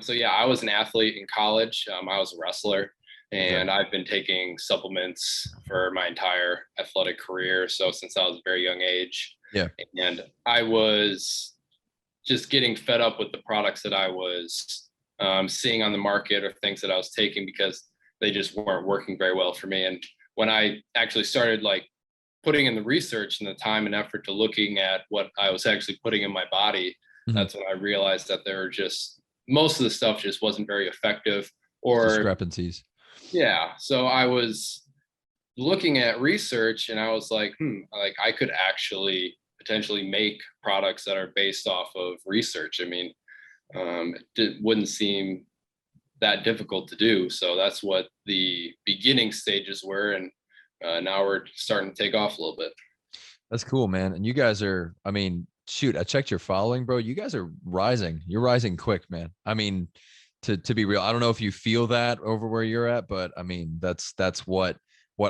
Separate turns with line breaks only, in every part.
So yeah, I was an athlete in college. I was a wrestler,
Okay.
and I've been taking supplements for my entire athletic career. So since I was a very young age,
Yeah.
and I was just getting fed up with the products that I was seeing on the market or things that I was taking because they just weren't working very well for me. And when I actually started like putting in the research and the time and effort to looking at what I was actually putting in my body,
Mhm.
that's when I realized that there were just most of the stuff just wasn't very effective. Or
Discrepancies.
yeah, so I was looking at research and I was like, like I could actually potentially make products that are based off of research. I mean, wouldn't seem that difficult to do. So that's what the beginning stages were. And now we're starting to take off a little bit.
That's cool, man. And you guys are, I mean, shoot, I checked your following, bro. You guys are rising. You're rising quick, man. I mean, to be real, I don't know if you feel that over where you're at, but I mean, that's what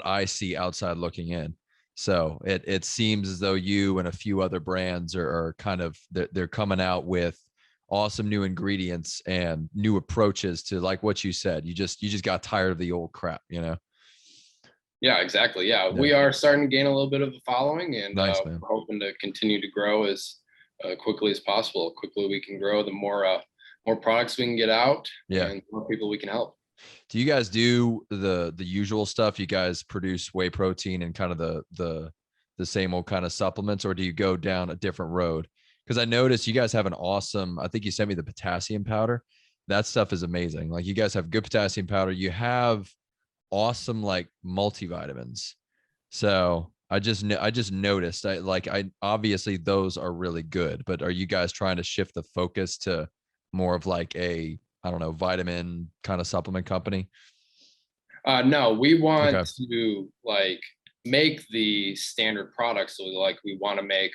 I see outside looking in. So it seems as though you and a few other brands are kind of they're coming out with awesome new ingredients and new approaches to like what you said. You just got tired of the old crap, you know?
Yeah, exactly. Yeah,
Yeah.
we are starting to gain a little bit of a following, and
Nice, man.
we're hoping to continue to grow as quickly as possible. The quickly we can grow, the more products we can get out,
Yeah.
and the more people we can help.
Do you guys do the usual stuff? You guys produce whey protein and kind of the same old kind of supplements, or do you go down a different road? Because I noticed you guys have an awesome, I think you sent me the potassium powder. That stuff is amazing. Like you guys have good potassium powder. You have awesome like multivitamins. So I just noticed I obviously those are really good, but are you guys trying to shift the focus to more of like a, I don't know, vitamin kind of supplement company?
No, we
Okay.
want to like make the standard products. So like we want to make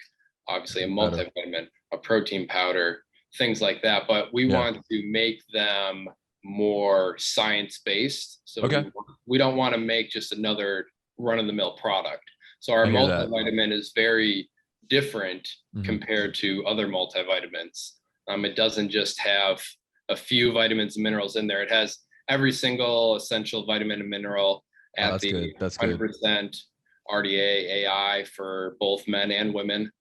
obviously a
Better.
multivitamin, a protein powder, things like that. But we
Yeah.
want to make them more science based. So
Okay.
we don't want to make just another run of the mill product. So our
I hear that.
multivitamin is very different
Hmm.
compared to other multivitamins. It doesn't just have a few vitamins and minerals in there. It has every single essential vitamin and mineral
Oh,
at
that's
the
good. That's good.
100% RDA AI for both men and women.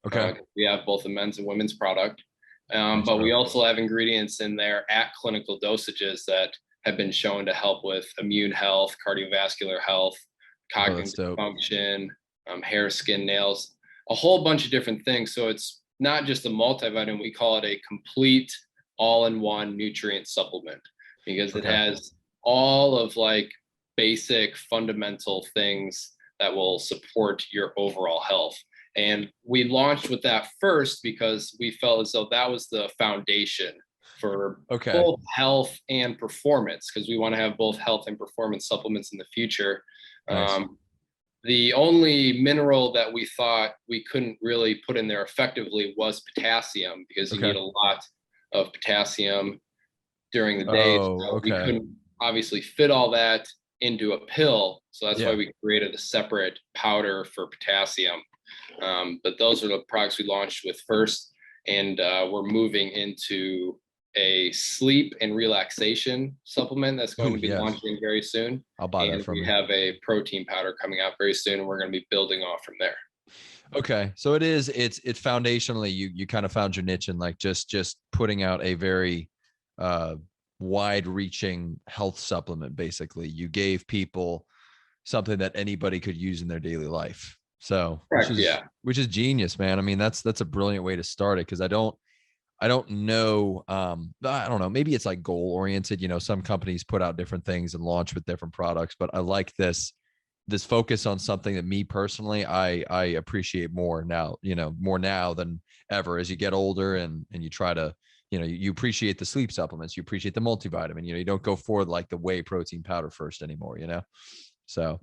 Okay.
We have both a men's and women's product.
Nice,
But we
bro.
also have ingredients in there at clinical dosages that have been shown to help with immune health, cardiovascular health,
Oh, that's
cognitive
dope.
function, hair, skin, nails, a whole bunch of different things. So it's not just a multivitamin, we call it a complete all-in-one nutrient supplement because it
Okay.
has all of like basic fundamental things that will support your overall health. And we launched with that first because we felt as though that was the foundation for
Okay.
both health and performance, because we want to have both health and performance supplements in the future.
Nice.
The only mineral that we thought we couldn't really put in there effectively was potassium, because you
Okay.
need a lot of potassium during the day.
Oh,
So we
okay.
couldn't obviously fit all that into a pill. So that's why
Yeah.
we created a separate powder for potassium. But those are the products we launched with first. And we're moving into a sleep and relaxation supplement that's going
Oh,
to be
yes.
launching very soon.
I'll buy that
And
from
we
you.
have a protein powder coming out very soon, and we're going to be building off from there.
Okay. So it's foundationally you kind of found your niche in like just putting out a very uh wide reaching health supplement. Basically, you gave people something that anybody could use in their daily life. So which
Correct.
is
Yeah.
which is genius, man. I mean, that's a brilliant way to start it because I don't know. I don't know. Maybe it's like goal oriented. You know, some companies put out different things and launch with different products, but I like this focus on something that me personally I appreciate more now. You know, more now than ever as you get older and you try to. You know, you appreciate the sleep supplements, you appreciate the multivitamin. You know, you don't go for like the whey protein powder first anymore. You know, so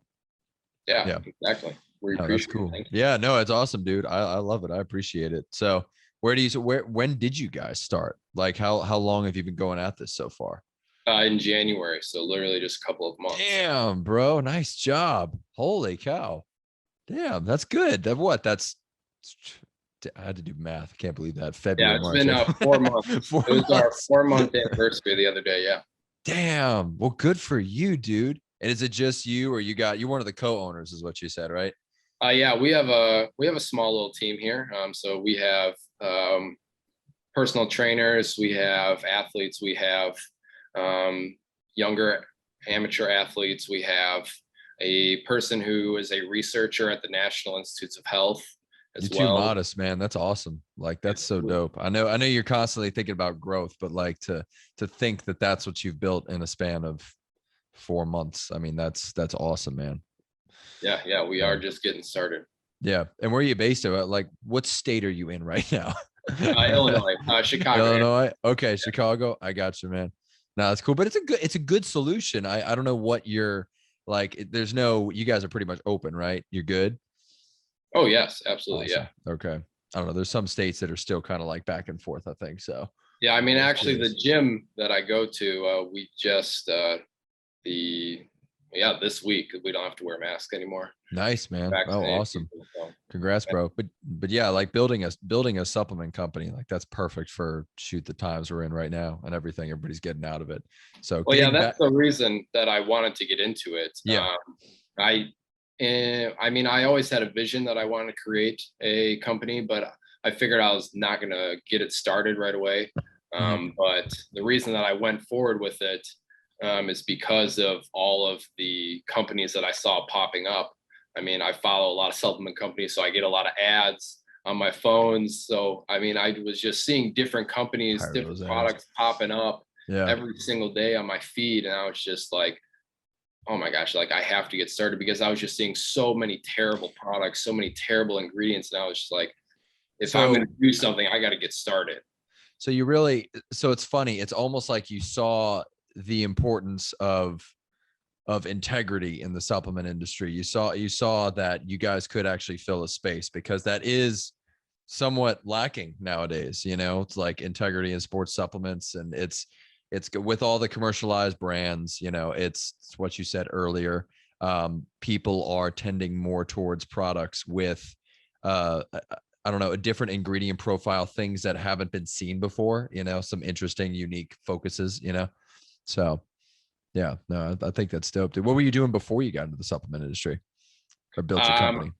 Yeah.
yeah.
Exactly. We
No, that's
appreciate it.
cool.
Thank
Yeah, no, it's awesome, dude. I love it. I appreciate it. So when did you guys start? Like how long have you been going at this so far?
you. In January. So literally just a couple of months.
Damn, bro. Nice job. Holy cow. Damn, that's good. That what? That's I had to do math. I can't believe that.
Yeah,
February,
it's
March,
been
April.
4 months.
4
It was our
months.
4 month anniversary the other day. Yeah.
Damn. Well, good for you, dude. And is it just you, or you're one of the co-owners, is what you said, right?
Yeah, we have a small little team here. So we have personal trainers, we have athletes, we have younger amateur athletes, we have a person who is a researcher at the National Institutes of Health
You're
as
too
well.
modest, man. That's awesome. Like, that's so dope. I know you're constantly thinking about growth, but like to think that that's what you've built in a span of 4 months. I mean, that's awesome, man.
Yeah, we are just getting started.
Yeah. And where are you based at? Like, what state are you in right now?
Illinois, Chicago area.
Illinois. Okay, Chicago. I got you, man. No, that's cool. But it's a good solution. I don't know what you're like. There's no, you guys are pretty much open, right? You're good.
Oh yes, absolutely.
Awesome.
Yeah.
Okay. I don't know. There's some states that are still kind of like back and forth, I think. So
Yeah, I mean,
I was
actually, the
curious.
gym that I go to, we just the yeah this week we don't have to wear masks anymore.
Nice, man. Oh,
Vaccinated
awesome.
people. So,
Congrats, bro. But yeah, like building a supplement company, like that's perfect for shoot the times we're in right now and everything everybody's getting out of it. So
well, yeah,
getting
that's
back,
the reason that I wanted to get into it.
yeah.
I mean, I always had a vision that I wanted to create a company, but I figured I was not going to get it started right away.
Mhm.
But the reason that I went forward with it is because of all of the companies that I saw popping up. I mean, I follow a lot of supplement companies, so I get a lot of ads on my phones. So, I mean, I was just seeing different companies,
Hire
different
those ads.
products popping up
Yeah.
every single day on my feed. And I was just like, oh my gosh, like I have to get started because I was just seeing so many terrible products, so many terrible ingredients. And I was just like, if I'm going
So
to do something, I got to get started.
you really, so it's funny. It's almost like you saw the importance of integrity in the supplement industry. You saw that you guys could actually fill a space, because that is somewhat lacking nowadays. It's like integrity in sports supplements, and it's with all the commercialized brands. It's what you said earlier. People are tending more towards products with I don't know, a different ingredient profile, things that haven't been seen before, some interesting, unique focuses, so yeah, no, I think that's dope, dude. What were you doing before you got into the supplement industry or built your
Um,
company?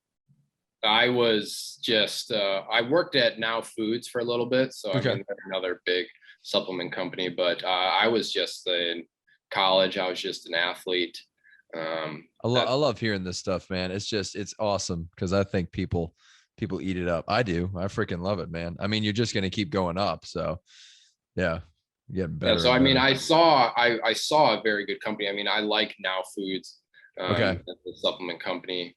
I was just, I worked at Now Foods for a little bit. So, I
Okay.
mean, they're another big supplement company, but I was just in college. I was just an athlete.
I
That's
love hearing this stuff, man. It's awesome, because I think people eat it up. I do. I freaking love it, man. I mean, you're just gonna keep going up. So yeah, you're getting
Yeah,
better
so
and
I mean,
better.
I saw a very good company. I mean, I like Now Foods,
Okay.
the supplement company.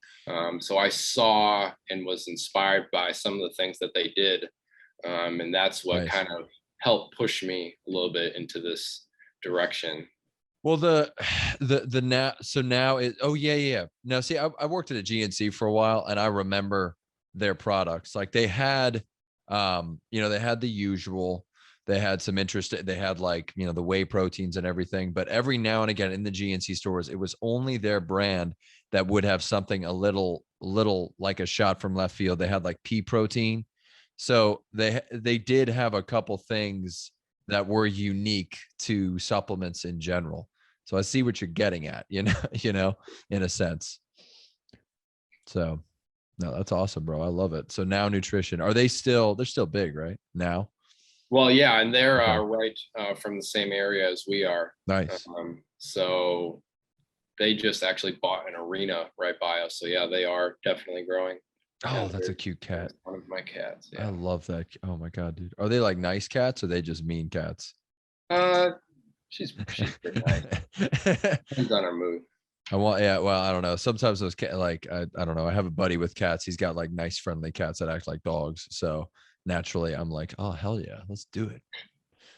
So I saw and was inspired by some of the things that they did, and that's what
Nice.
kind of helped push me a little bit into this direction.
Well, the now, so now it, oh yeah, yeah. Now see, I worked at a GNC for a while, and I remember their products. Like they had, they had the usual, they had some interest, they had like, the whey proteins and everything, but every now and again in the GNC stores, it was only their brand that would have something a little like a shot from left field. They had like pea protein. So they did have a couple things that were unique to supplements in general. So I see what you're getting at, in a sense. So no, that's awesome, bro. I love it. So Now Nutrition, they're still big, right? Now.
Well, yeah, and they're
Okay.
right from the same area as we are.
Nice.
So they just actually bought an arena right by us. So yeah, they are definitely growing. Yeah,
Oh, that's a cute cat.
there's one of my cats.
I
Yeah.
love that. Oh my God, dude. Are they like nice cats, or are they just mean cats?
Uh, she's pretty nice. Depends on her mood.
Yeah, well, I don't know. Sometimes those cat, like, I don't know. I have a buddy with cats. He's got like nice, friendly cats that act like dogs. So naturally, I'm like, oh hell yeah, let's do it.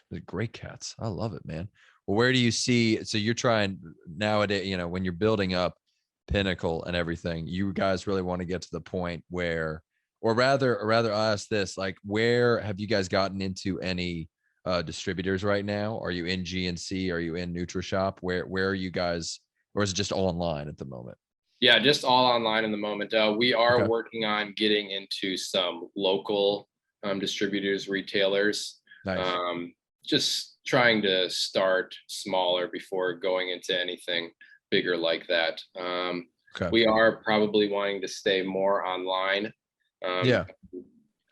They're great cats. I love it, man. Well, where do you see? So you're trying nowadays, when you're building up Pinnacle and everything, you guys really want to get to the point where, or rather, I ask this: like, where have you guys gotten into any distributors right now? Are you in GNC? Are you in NutriShop? Where are you guys? Or is it just all online at the moment?
Yeah, just all online in the moment. We are
Okay.
working on getting into some local distributors, retailers.
Nice.
Um, just trying to start smaller before going into anything bigger like that.
Okay.
We are probably wanting to stay more online. Um,
Yeah.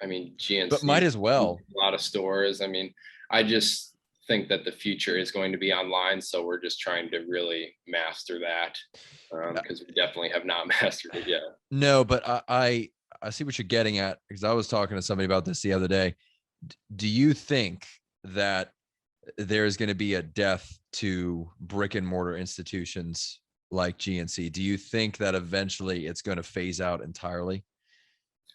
I mean,
But
GNC,
might as
a
well.
lot of stores. I mean, I just think that the future is going to be online. So we're just trying to really master that because we definitely have not mastered it yet.
No, but I see what you're getting at, because I was talking to somebody about this the other day. Do you think that there's going to be a death to brick and mortar institutions like GNC? Do you think that eventually it's going to phase out entirely?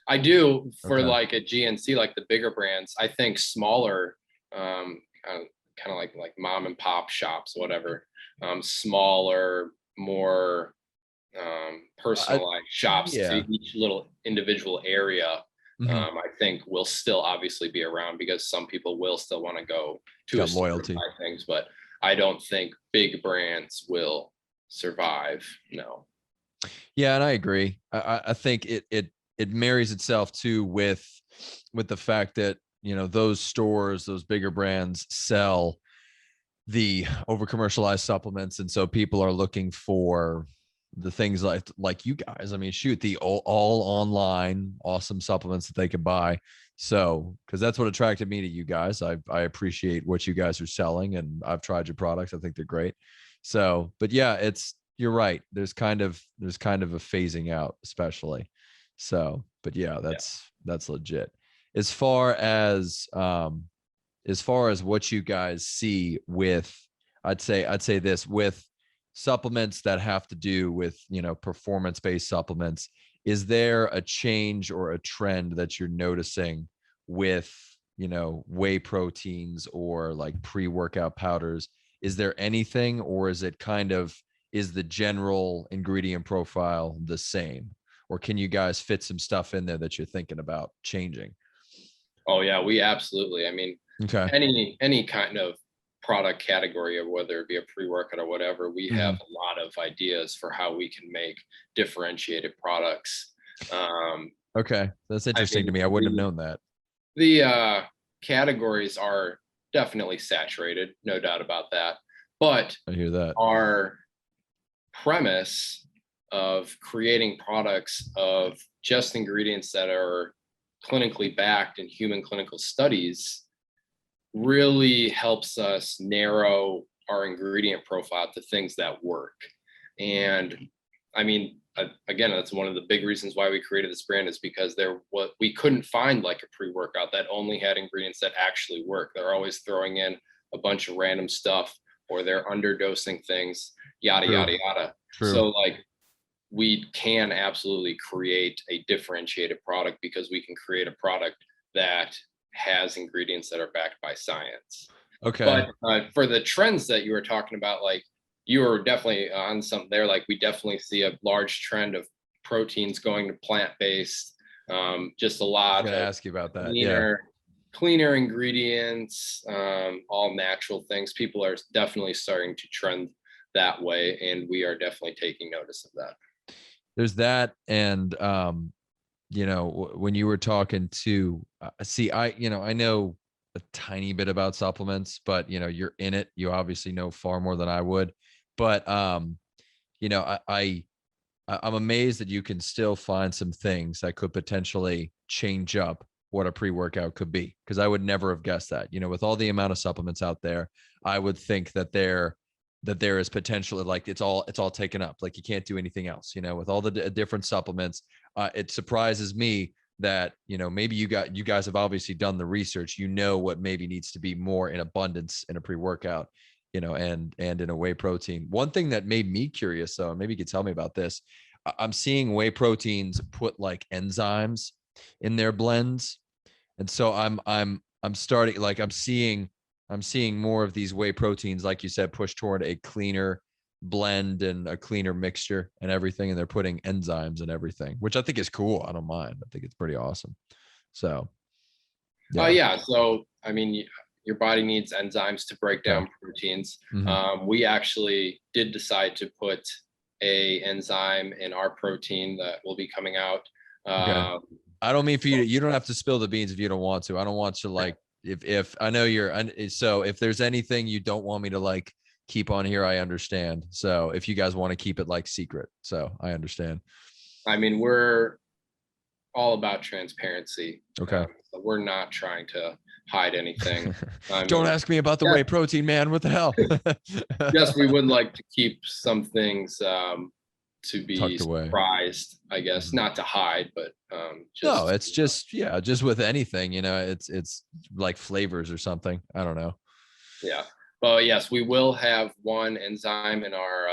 I do for
Okay.
like a GNC, like the bigger brands. I think smaller, kind of like mom and pop shops, whatever, smaller, more
I,
personalized shops to
yeah.
each little individual area.
Mhm.
I think will still obviously be around because some people will still want to go to a
Got
store to
loyalty.
buy things, but I don't think big brands will survive. No.
Yeah, and I agree. I think it marries itself too with the fact that, you know, those stores, those bigger brands sell the over commercialized supplements, and so people are looking for the things like you guys. I mean, shoot, the all online awesome supplements that they could buy. So, because that's what attracted me to you guys. I appreciate what you guys are selling, and I've tried your products. I think they're great. So, but yeah, it's you're right. There's kind of a phasing out, especially. So, but yeah,
Yeah.
that's legit. As far as as far as what you guys see with, I'd say this, with supplements that have to do with, you know, performance based supplements, is there a change or a trend that you're noticing with, you know, whey proteins or like pre-workout powders? Is there anything, or is it kind of, is the general ingredient profile the same, or can you guys fit some stuff in there that you're thinking about changing?
Oh yeah, we absolutely. I mean,
Okay.
any kind of product category, or whether it be a pre-workout or whatever, we have
Mhm.
a lot of ideas for how we can make differentiated products. Um,
Okay, that's
I
interesting to
mean,
me. I wouldn't have known that.
the categories are definitely saturated, no doubt about that. But
I hear that.
our premise of creating products of just ingredients that are clinically backed in human clinical studies really helps us narrow our ingredient profile to things that work. And I mean, again, that's one of the big reasons why we created this brand, is because we couldn't find like a pre-workout that only had ingredients that actually work. They're always throwing in a bunch of random stuff, or they're underdosing things, yada
True.
yada yada.
True.
So like we can absolutely create a differentiated product because we can create a product that has ingredients that are backed by science.
Okay.
But for the trends that you were talking about, like you were definitely on something there. Like we definitely see a large trend of proteins going to plant-based, just a
I was
lot
gonna
of
ask you about that. Yeah.
cleaner ingredients, all natural things. People are definitely starting to trend that way, and we are definitely taking notice of that.
There's that, and you know, when you were talking to, see, I know a tiny bit about supplements, but you know, you're in it. You obviously know far more than I would. But you know, I'm amazed that you can still find some things that could potentially change up what a pre-workout could be, because I would never have guessed that. You know, with all the amount of supplements out there, I would think that there is potentially, like, it's all taken up. Like you can't do anything else. You know, with all the different supplements, it surprises me that, you know, maybe you guys have obviously done the research. You know what maybe needs to be more in abundance in a pre-workout, you know, and in a whey protein. One thing that made me curious, though, and maybe you could tell me about this, I'm seeing whey proteins put like enzymes in their blends, and so I'm starting, like, I'm seeing more of these whey proteins, like you said, push toward a cleaner blend and a cleaner mixture and everything, and they're putting enzymes and everything, which I think is cool. I don't mind. I think it's pretty awesome. So yeah.
Yeah. So, I mean, your body needs enzymes to break
Okay.
down proteins.
Hmm.
We actually did decide to put a enzyme in our protein that will be coming out.
Okay. I don't mean for you to, you don't have to spill the beans if you don't want to. I don't want to like, if I know you're, so if there's anything you don't want me to like keep on here, I understand. So if you guys want to keep it like secret, so I understand.
I mean, we're all about transparency.
Okay.
So we're not trying to hide anything. I
Don't
mean,
ask me about the whey protein, man. What the hell?
yes, we would like to keep some things to be
Tucked away.
surprised, I guess, not to hide, but
no, it's just, yeah, just with anything, you know, it's like flavors or something. I don't know.
Yeah. Well, yes, we will have one enzyme in our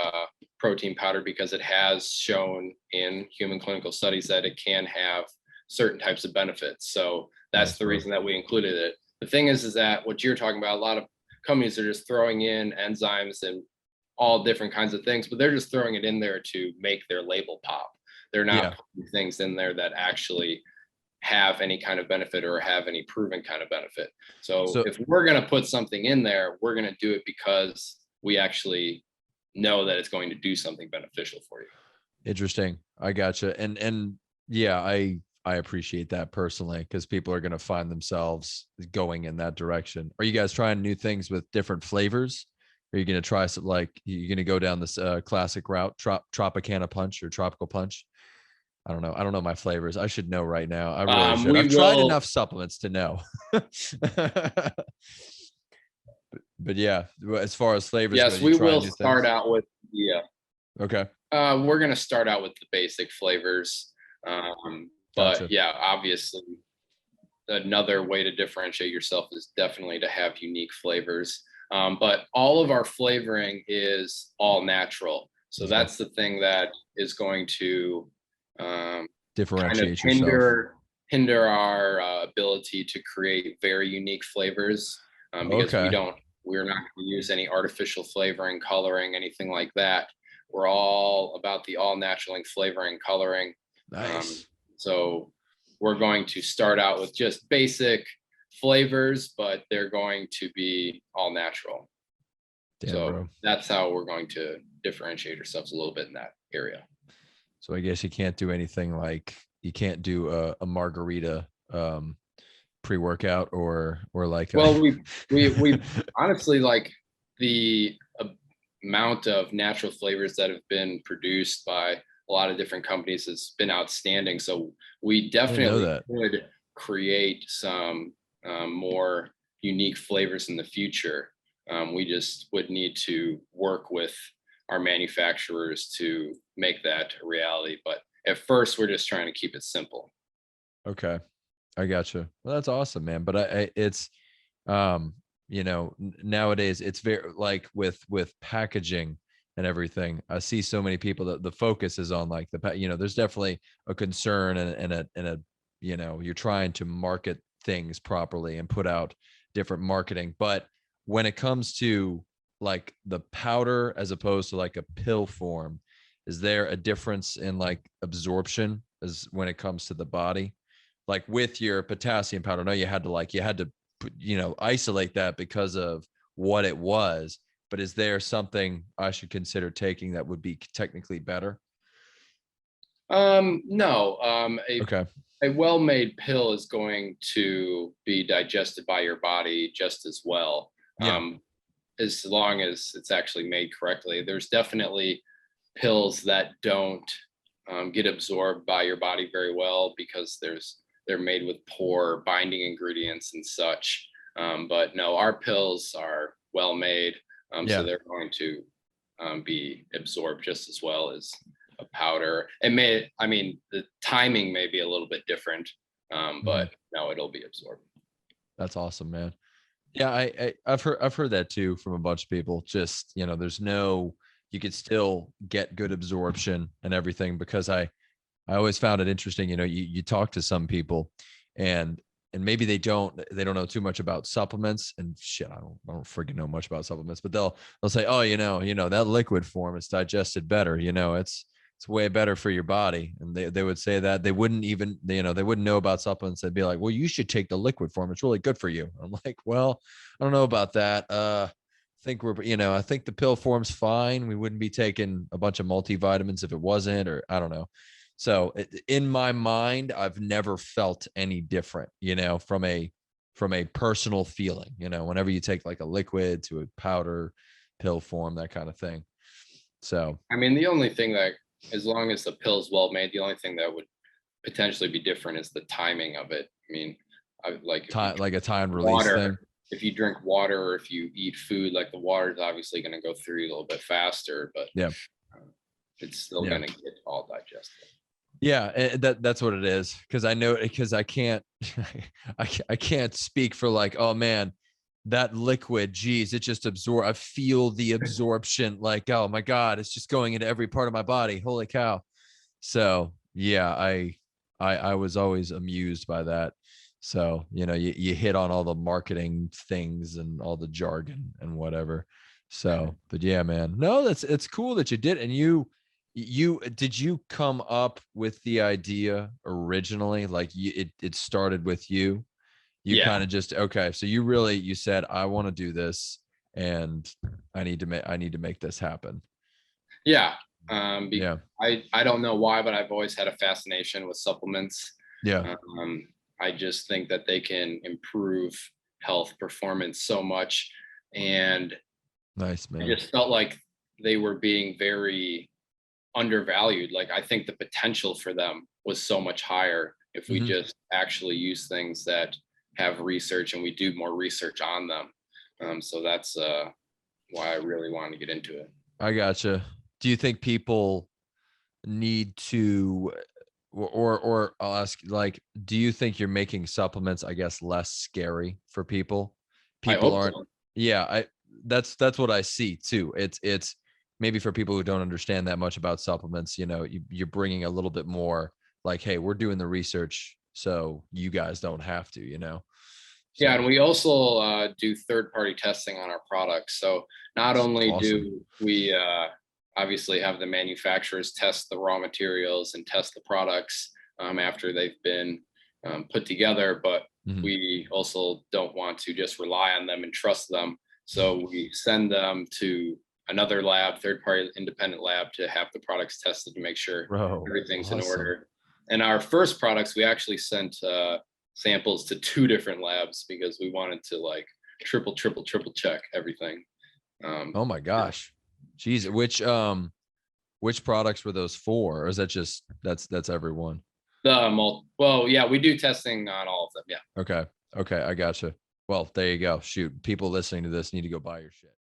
protein powder because it has shown in human clinical studies that it can have certain types of benefits. So that's the reason that we included it. The thing is that what you're talking about, a lot of companies are just throwing in enzymes and all different kinds of things, but they're just throwing it in there to make their label pop. They're not putting things in there that actually have any kind of benefit or have any proven kind of benefit. So if we're going to put something in there, we're going to do it because we actually know that it's going to do something beneficial for you.
Interesting. I gotcha. And yeah, I appreciate that personally, because people are going to find themselves going in that direction. Are you guys trying new things with different flavors? Are you going to try some, like, you're going to go down this classic route, Tropicana Punch or Tropical Punch? I don't know. I don't know my flavors. I should know right now. I really should. I've tried enough supplements to know. But yeah, as far as flavors,
yes, we will start out with the.
Okay.
We're going to start out with the basic flavors. But yeah, obviously, another way to differentiate yourself is definitely to have unique flavors. But all of our flavoring is all natural. So that's the thing that is going to
differentiate
kind of
yourself.
hinder our ability to create very unique flavors because we're not going to use any artificial flavoring, coloring, anything like that. We're all about the all natural flavoring, coloring.
Nice.
So we're going to start out with just basic flavors, but they're going to be all natural.
Damn,
so
bro.
That's how we're going to differentiate ourselves a little bit in that area.
So I guess you can't do anything like, you can't do a margarita pre-workout or like,
well, we honestly, like, the amount of natural flavors that have been produced by a lot of different companies has been outstanding. So we definitely could create some more unique flavors in the future. We just would need to work with our manufacturers to make that a reality. But at first, we're just trying to keep it simple.
Okay. I gotcha. Well, that's awesome, man. But it's, you know, nowadays it's very, like, with packaging and everything, I see so many people that the focus is on, like, you know, there's definitely a concern and a, you know, you're trying to market things properly and put out different marketing. But when it comes to like the powder as opposed to like a pill form, is there a difference in like absorption as when it comes to the body? Like with your potassium powder, no, you had to, you know, isolate that because of what it was. But is there something I should consider taking that would be technically better?
No. A well-made pill is going to be digested by your body just as well. As long as it's actually made correctly. There's definitely pills that don't get absorbed by your body very well because they're made with poor binding ingredients and such. But no, our pills are well made, so they're going to be absorbed just as well as a powder. The timing may be a little bit different, but no, it'll be absorbed.
That's awesome, man. Yeah, I've heard that too from a bunch of people. Just, you know, you could still get good absorption and everything, because I always found it interesting. You know, you talk to some people and maybe they don't know too much about supplements and shit. I don't freaking know much about supplements, but they'll say, oh, you know, that liquid form is digested better. You know, it's way better for your body. And they would say that they wouldn't even, they wouldn't know about supplements. They'd be like, well, you should take the liquid form. It's really good for you. I'm like, well, I don't know about that. think I think the pill form's fine. We wouldn't be taking a bunch of multivitamins if it wasn't, or I don't know. So in my mind, I've never felt any different, from a personal feeling, whenever you take like a liquid to a powder, pill form, that kind of thing. So,
I mean, the only thing that, as long as the pill's well made, the only thing that would potentially be different is the timing of it. I mean, like if you
like a timed
drink
release thing.
if you drink water or if you eat food, like the water is obviously going to go through you a little bit faster, but
Yeah.
it's still
Yeah.
going to get all digested.
Yeah, that's what it is. Because I can't, I can't speak for like, oh man, that liquid, geez, it just I feel the absorption. Like, oh my God, it's just going into every part of my body. Holy cow! So yeah, I was always amused by that. So you hit on all the marketing things and all the jargon and whatever. So, but yeah, man, no, it's cool that you did, and did you come up with the idea originally? Like it started with you. You
Yeah.
kind of just, okay, so you said, I want to do this, and I need to make this happen.
Yeah.
Yeah.
I don't know why, but I've always had a fascination with supplements.
Yeah.
I just think that they can improve health performance so much. And
Nice,
I
man.
just felt like they were being very undervalued. Like, I think the potential for them was so much higher if we just actually use things that have research and we do more research on them. So that's why I really wanted to get into it.
I gotcha. Do you think people need to, or I'll ask, like, do you think you're making supplements, I guess, less scary for people?
I
People
hope
aren't.
so.
Yeah, that's what I see too. It's maybe for people who don't understand that much about supplements, you're bringing a little bit more like, hey, we're doing the research, so you guys don't have to,
Yeah,
So
and we also do third-party testing on our products. So not only
awesome.
do we obviously have the manufacturers test the raw materials and test the products after they've been put together, but we also don't want to just rely on them and trust them. So we send them to another lab, third-party independent lab, to have the products tested to make sure everything's in order. And our first products, we actually sent samples to 2 different labs because we wanted to like triple check everything.
Oh my gosh. Geez, which products were those for? Or is that just that's everyone?
Well, yeah, we do testing on all of them. Yeah.
Okay. I gotcha. Well, there you go. Shoot, people listening to this need to go buy your shit.